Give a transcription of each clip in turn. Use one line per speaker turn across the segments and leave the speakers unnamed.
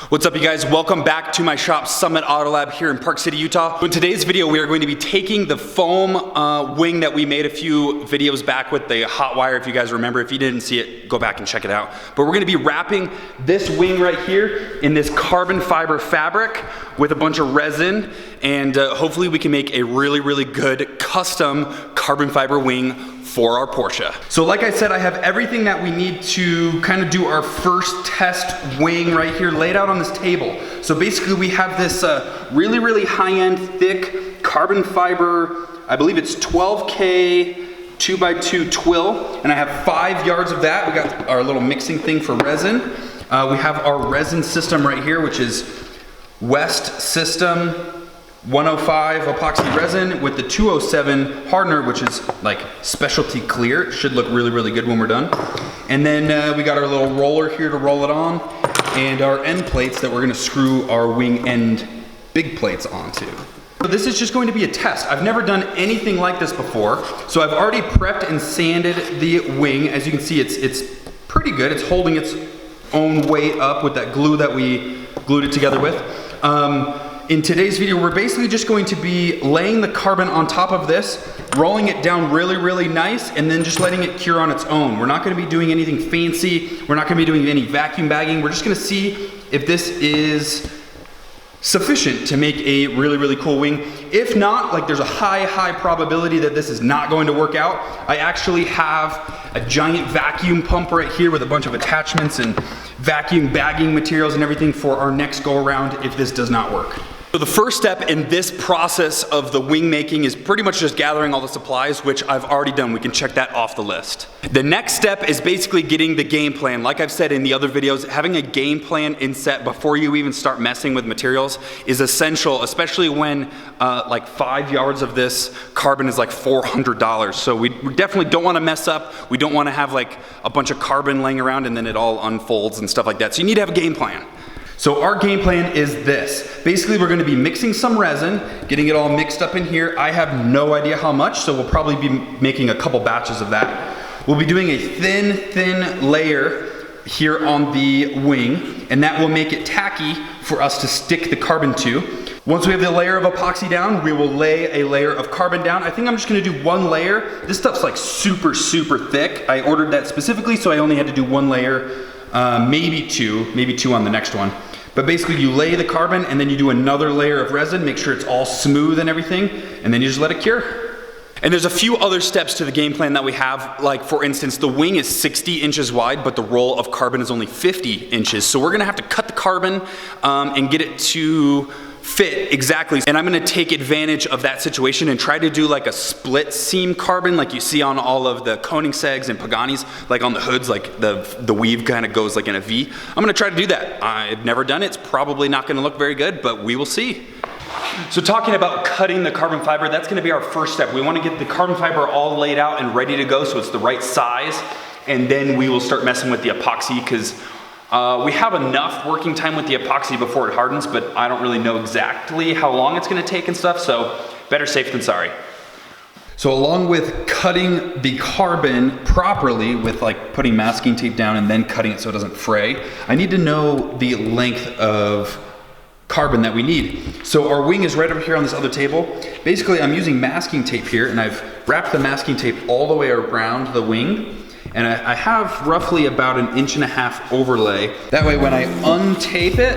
What's up, you guys? Welcome back to my shop, Summit Auto Lab here in Park City, Utah. In today's video, we are going to be taking the foam wing that we made a few videos back with the hot wire, if you guys remember. If you didn't see it, go back and check it out. But we're gonna be wrapping this wing right here in this carbon fiber fabric with a bunch of resin, and hopefully we can make a really, really good custom carbon fiber wing for our Porsche. So like I said, I have everything that we need to kind of do our first test wing right here laid out on this table. So basically we have this really, really high-end thick carbon fiber, I believe it's 12K 2x2 twill, and I have 5 yards of that. We got our little mixing thing for resin. We have our resin system right here, which is West System 105 epoxy resin with the 207 hardener, which is like specialty clear. It should look really, really good when we're done. And then we got our little roller here to roll it on, and our end plates that we're gonna screw our wing end big plates onto. So this is just going to be a test. I've never done anything like this before. So I've already prepped and sanded the wing. As you can see, it's pretty good. It's holding its own weight up with that glue that we glued it together with. In today's video, we're basically just going to be laying the carbon on top of this, rolling it down really, really nice, and then just letting it cure on its own. We're not gonna be doing anything fancy. We're not gonna be doing any vacuum bagging. We're just gonna see if this is sufficient to make a really, really cool wing. If not, like there's a high probability that this is not going to work out. I actually have a giant vacuum pump right here with a bunch of attachments and vacuum bagging materials and everything for our next go around if this does not work. So the first step in this process of the wing making is pretty much just gathering all the supplies, which I've already done. We can check that off the list. The next step is basically getting the game plan. Like I've said in the other videos, having a game plan in set before you even start messing with materials is essential, especially when like 5 yards of this carbon is like $400. So we definitely don't want to mess up. We don't want to have like a bunch of carbon laying around and then it all unfolds and stuff like that. So you need to have a game plan. So our game plan is this. Basically, we're gonna be mixing some resin, getting it all mixed up in here. I have no idea how much, so we'll probably be making a couple batches of that. We'll be doing a thin layer here on the wing, and that will make it tacky for us to stick the carbon to. Once we have the layer of epoxy down, we will lay a layer of carbon down. I think I'm just gonna do one layer. This stuff's like super thick. I ordered that specifically, so I only had to do one layer, maybe two on the next one. But basically you lay the carbon and then you do another layer of resin, make sure it's all smooth and everything, and then you just let it cure. And there's a few other steps to the game plan that we have. Like for instance, the wing is 60 inches wide, but the roll of carbon is only 50 inches. So we're gonna have to cut the carbon and get it to fit exactly. And I'm gonna take advantage of that situation and try to do like a split seam carbon like you see on all of the Koenigsegg's and Pagani's, like on the hoods, like the weave kind of goes like in a V. I'm gonna try to do that. I've never done it. It's probably not gonna look very good, but we will see. So talking about cutting the carbon fiber, that's gonna be our first step. We wanna get the carbon fiber all laid out and ready to go so it's the right size, and then we will start messing with the epoxy because we have enough working time with the epoxy before it hardens, but I don't really know exactly how long it's gonna take and stuff, so better safe than sorry. So along with cutting the carbon properly with like putting masking tape down and then cutting it so it doesn't fray, I need to know the length of carbon that we need. So our wing is right over here on this other table. Basically, I'm using masking tape here, and I've wrapped the masking tape all the way around the wing. And I have roughly about 1.5 inch overlay. That way when I untape it,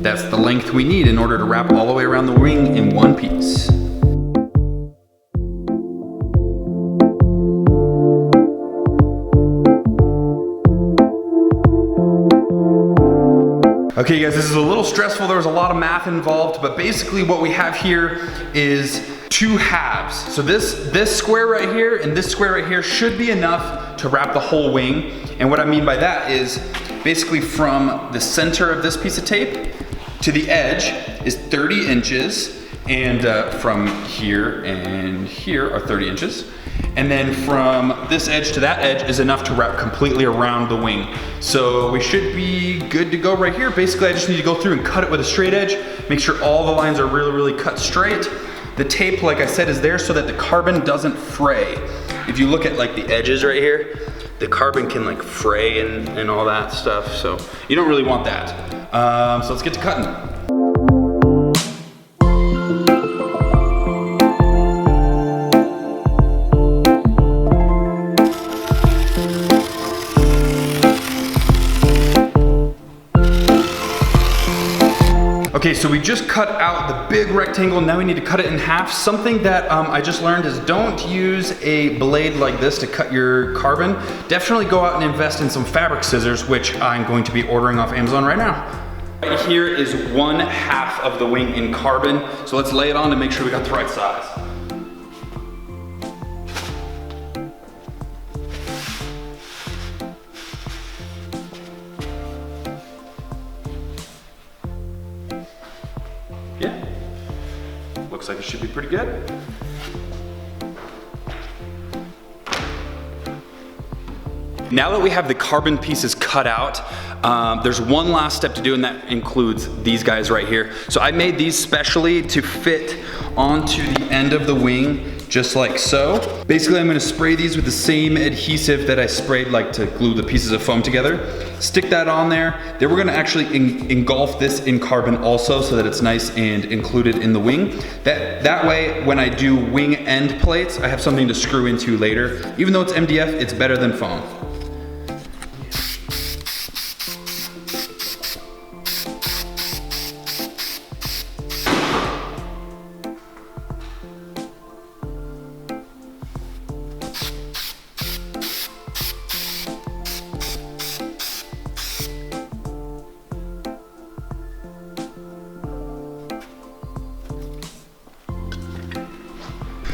that's the length we need in order to wrap all the way around the wing in one piece. Okay guys, this is a little stressful. There was a lot of math involved, but basically what we have here is 2 halves. So this square right here and this square right here should be enough to wrap the whole wing. And what I mean by that is basically from the center of this piece of tape to the edge is 30 inches, and from here and here are 30 inches. And then from this edge to that edge is enough to wrap completely around the wing. So we should be good to go right here. Basically, I just need to go through and cut it with a straight edge, make sure all the lines are really cut straight. The tape, like I said, is there so that the carbon doesn't fray. If you look at like the edges right here, the carbon can like fray and all that stuff. So you don't really want that. So let's get to cutting. Okay, so we just cut out the big rectangle. Now we need to cut it in half. Something that I just learned is don't use a blade like this to cut your carbon. Definitely go out and invest in some fabric scissors, which I'm going to be ordering off Amazon right now. Right here is 1/2 of the wing in carbon. So let's lay it on to make sure we got the right size. Yeah, looks like it should be pretty good. Now that we have the carbon pieces cut out, there's one last step to do, and that includes these guys right here. So I made these specially to fit onto the end of the wing, just like so. Basically, I'm gonna spray these with the same adhesive that I sprayed like to glue the pieces of foam together. Stick that on there. Then we're gonna actually engulf this in carbon also so that it's nice and included in the wing. That way, when I do wing end plates, I have something to screw into later. Even though it's MDF, it's better than foam.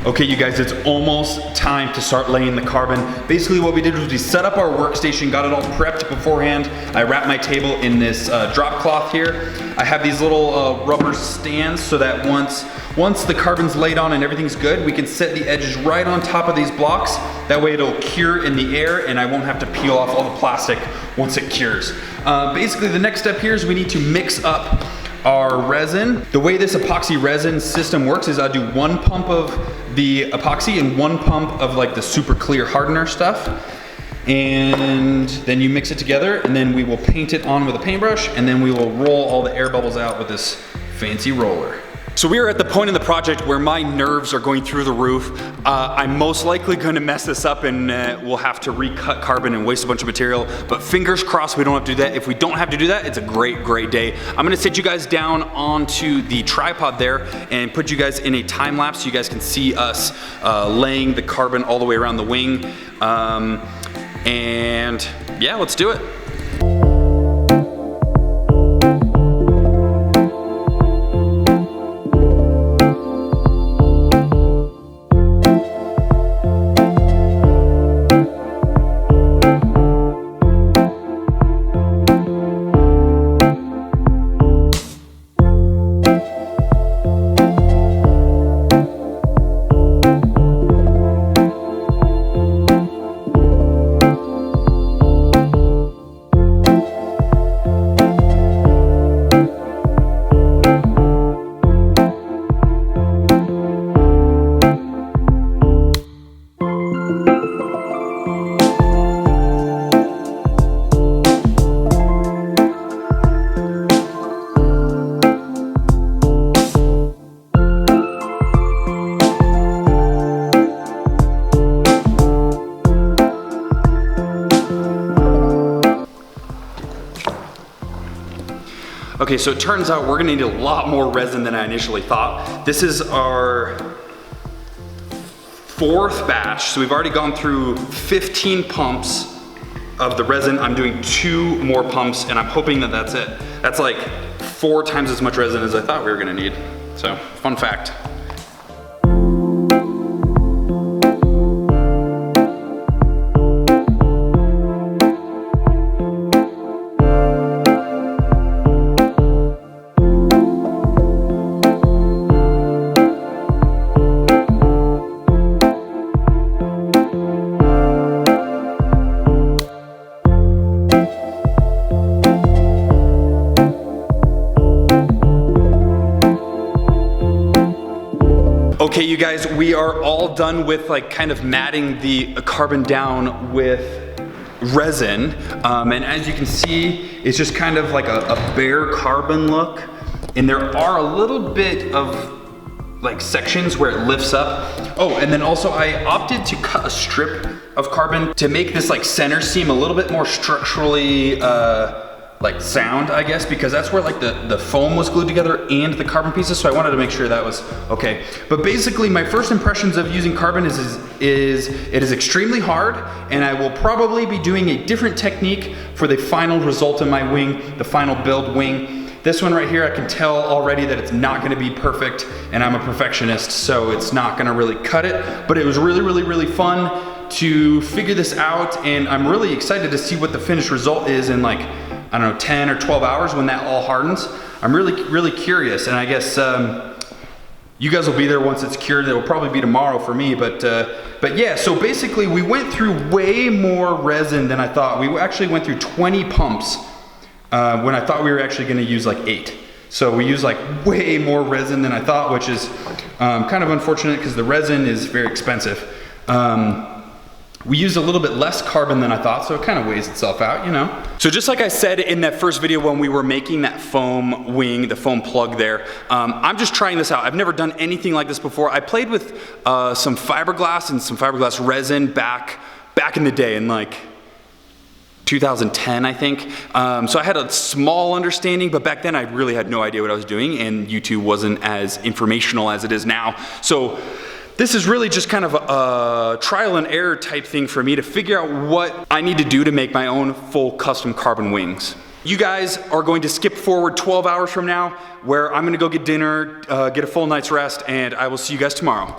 Okay, you guys, it's almost time to start laying the carbon. Basically what we did was we set up our workstation, got it all prepped beforehand. I wrapped my table in this drop cloth here. I have these little rubber stands so that once the carbon's laid on and everything's good, we can set the edges right on top of these blocks. That way it'll cure in the air and I won't have to peel off all the plastic once it cures. Basically the next step here is we need to mix up our resin. The way this epoxy resin system works is I do 1 pump of the epoxy and 1 pump of like the super clear hardener stuff. And then you mix it together and then we will paint it on with a paintbrush and then we will roll all the air bubbles out with this fancy roller. So we are at the point in the project where my nerves are going through the roof. I'm most likely going to mess this up and we'll have to recut carbon and waste a bunch of material, but fingers crossed we don't have to do that. If we don't have to do that, it's a great, great day. I'm gonna sit you guys down onto the tripod there and put you guys in a time lapse so you guys can see us laying the carbon all the way around the wing. And yeah, let's do it. Okay, so it turns out we're gonna need a lot more resin than I initially thought. This is our 4th batch, so we've already gone through 15 pumps of the resin. I'm doing 2 more pumps and I'm hoping that that's it. That's like 4 times as much resin as I thought we were gonna need. So, fun fact. Okay, you guys, we are all done with like kind of matting the carbon down with resin, and as you can see, it's just kind of like a bare carbon look, and there are a little bit of like sections where it lifts up. Oh, and then also I opted to cut a strip of carbon to make this like center seam a little bit more structurally like sound, I guess, because that's where like the foam was glued together and the carbon pieces, so I wanted to make sure that was okay. But basically my first impressions of using carbon is it is extremely hard, and I will probably be doing a different technique for the final result of my wing, the final build wing. This one right here, I can tell already that it's not gonna be perfect, and I'm a perfectionist, so it's not gonna really cut it, but it was really fun to figure this out, and I'm really excited to see what the finished result is in like, I don't know, 10 or 12 hours when that all hardens. I'm really curious, and I guess you guys will be there once it's cured. It will probably be tomorrow for me, but yeah, so basically we went through way more resin than I thought. We actually went through 20 pumps when I thought we were actually gonna use like 8. So we used like way more resin than I thought, which is kind of unfortunate because the resin is very expensive. We used a little bit less carbon than I thought, so it kind of weighs itself out, you know? So just like I said in that first video when we were making that foam wing, the foam plug there, I'm just trying this out. I've never done anything like this before. I played with some fiberglass and some fiberglass resin back in the day in like 2010, I think. So I had a small understanding, but back then I really had no idea what I was doing, and YouTube wasn't as informational as it is now. So this is really just kind of a trial and error type thing for me to figure out what I need to do to make my own full custom carbon wings. You guys are going to skip forward 12 hours from now, where I'm gonna go get dinner, get a full night's rest, and I will see you guys tomorrow.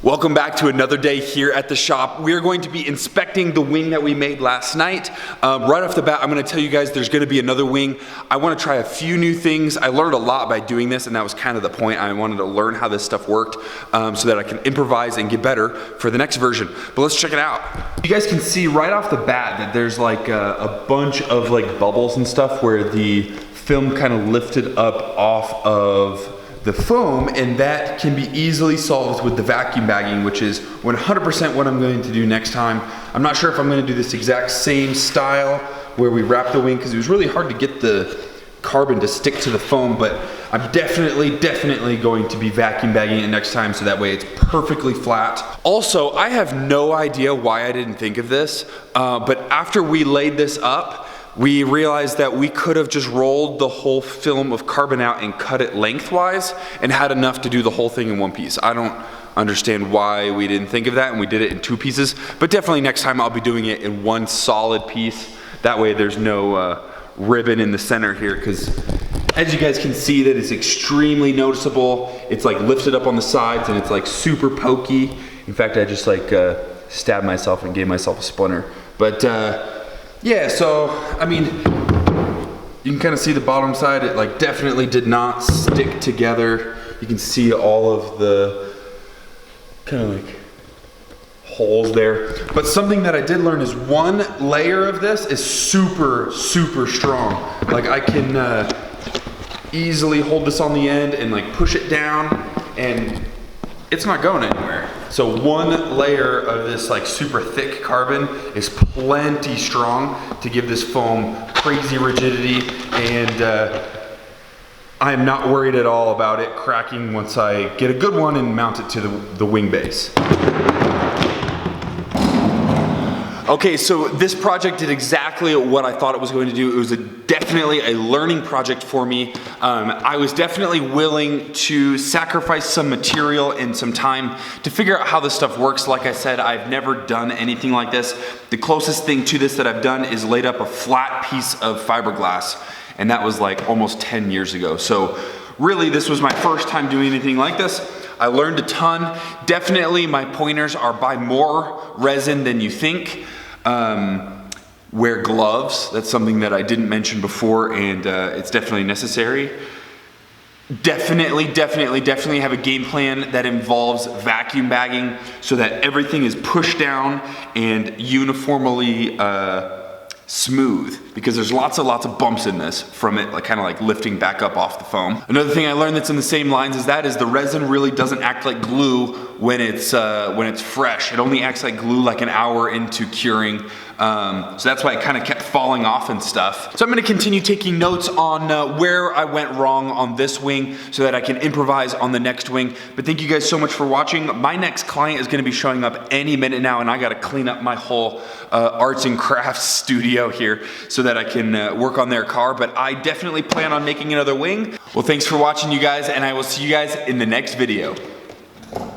Welcome back to another day here at the shop. We're going to be inspecting the wing that we made last night. Right off the bat, I'm gonna tell you guys there's gonna be another wing. I wanna try a few new things. I learned a lot by doing this, and that was kind of the point. I wanted to learn how this stuff worked so that I can improvise and get better for the next version. But let's check it out. You guys can see right off the bat that there's like a bunch of like bubbles and stuff where the film kind of lifted up off of the foam, and that can be easily solved with the vacuum bagging, which is 100% what I'm going to do next time. I'm not sure if I'm going to do this exact same style where we wrap the wing, because it was really hard to get the carbon to stick to the foam, but I'm definitely going to be vacuum bagging it next time so that way it's perfectly flat. Also, I have no idea why I didn't think of this, but after we laid this up, we realized that we could have just rolled the whole film of carbon out and cut it lengthwise and had enough to do the whole thing in one piece. I don't understand why we didn't think of that and we did it in 2 pieces, but definitely next time I'll be doing it in one solid piece. That way there's no ribbon in the center here, because as you guys can see that it's extremely noticeable. It's like lifted up on the sides and it's like super pokey. In fact, I just like stabbed myself and gave myself a splinter. But yeah, so, I mean, you can kind of see the bottom side. It like definitely did not stick together. You can see all of the kind of like holes there. But something that I did learn is one layer of this is super strong. Like I can easily hold this on the end and like push it down, and it's not going anywhere. So one layer of this like super thick carbon is plenty strong to give this foam crazy rigidity, and I am not worried at all about it cracking once I get a good one and mount it to the wing base. Okay, so this project did exactly what I thought it was going to do. It was definitely a learning project for me. I was definitely willing to sacrifice some material and some time to figure out how this stuff works. Like I said, I've never done anything like this. The closest thing to this that I've done is laid up a flat piece of fiberglass, and that was like almost 10 years ago. So really, this was my first time doing anything like this. I learned a ton. Definitely my pointers are buy more resin than you think. Wear gloves. That's something that I didn't mention before, and it's definitely necessary. Definitely have a game plan that involves vacuum bagging so that everything is pushed down and uniformly smooth, because there's lots of bumps in this from it, like kind of like lifting back up off the foam. Another thing I learned that's in the same lines as that is the resin really doesn't act like glue when it's fresh. It only acts like glue like an hour into curing. So that's why it kind of kept falling off and stuff. So I'm gonna continue taking notes on where I went wrong on this wing so that I can improvise on the next wing. But thank you guys so much for watching. My next client is gonna be showing up any minute now, and I gotta clean up my whole arts and crafts studio here so that I can work on their car. But I definitely plan on making another wing. Well, thanks for watching, you guys, and I will see you guys in the next video.